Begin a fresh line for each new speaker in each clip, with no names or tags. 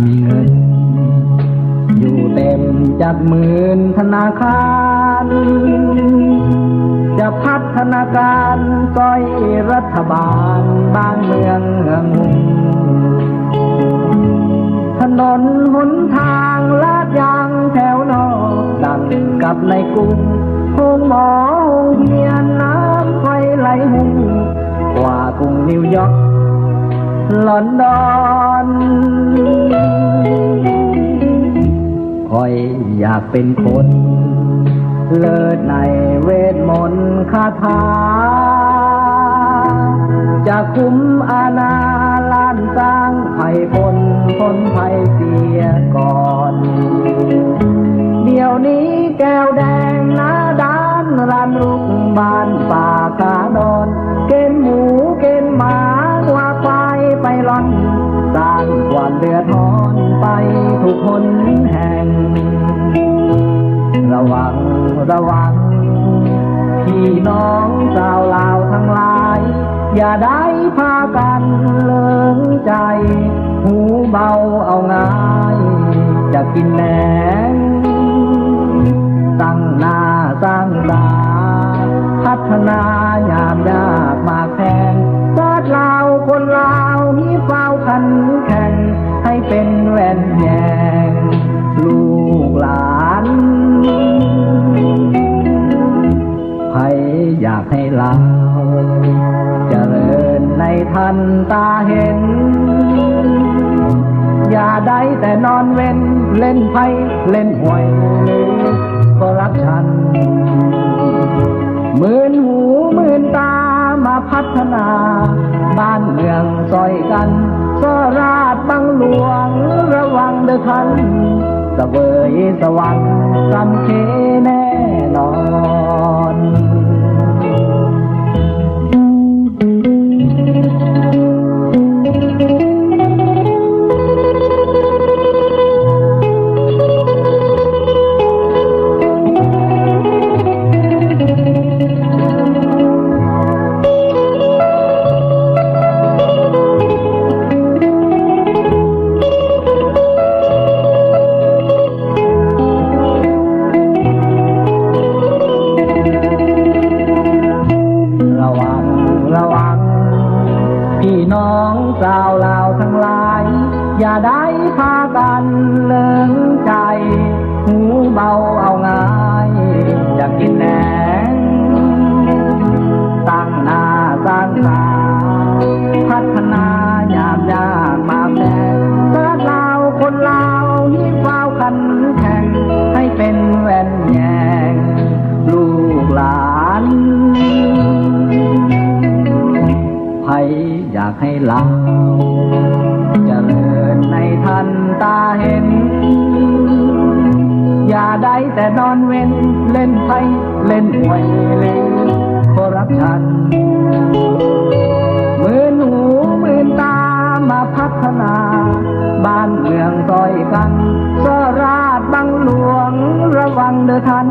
มีเงินอยู่เต็มจัดหมื่นธนาคารจะพัฒนาการก้อยรัฐบาลบ้านเมืองถนนหนทางลาดยางแถวนอกดังกับในกรุงโรงหมอโรงเรียนน้ำไฟไหลหุ่งกว่ากรุงนิวยอร์กลอนดอนคอยอยากเป็นคนเลิศในเวทมนต์คาถาจะคุมอาณาล้านสร้างภัยพ้นภัยเสียก่อนเดี๋ยวนี้แก้วแดงหน้าด้านรันลุกบ้านป่าขาดอนเกณฑ์หมูเกณฑ์หมาว่าควายไปล่อนสร้างความเดือดร้อนไปทุกคนแห่งระวังพี่น้องชาวลาวทั้งหลายอย่าได้พากันเลิงใจหูเบาเอาง่ายจะกินแหนงตั้งหน้าสร้างตาพัฒนายามยากมาแข่งชาติลาวคนลาวมีเฝ้าขันแข่งให้เป็นแหวนแยงลูกหลานใครอยากให้ลาวเจริญในทันตาเห็นอย่าได้แต่นอนเว้นเล่นไพ่เล่นหวยก็รักฉันหมื่นหูหมื่นตามาพัฒนาบ้านเมืองซอยกันสราชบังหลวงระวังเด้อท่านเสวยสวรรค์สำเคแน่นอนพี่น้องชาวลาวทั้งหลายอย่าได้พากันเลิงใจหูเบาเอาง่ายอยากกินแหนงตั้งหน้าสร้างตาพัฒนายามยากมาแข่งชาติลาวคนลาวที่เฝ้าขันแข่งให้เป็นแหวนแยงลูกหลานใครอยากให้ลาวเจริญในทันตาเห็นอย่าได้แต่นอนเว้นเล่นไพ่เล่นหวยเล่นคอร์รัปชันหมื่นหูหมื่นตามาพัฒนาบ้านเมืองซอยกันสราชบังหลวงระวังเด้อท่าน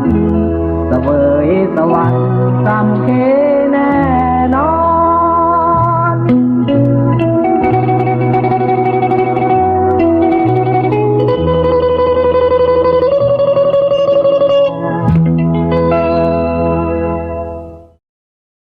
เสวยสวรรค์ตามเค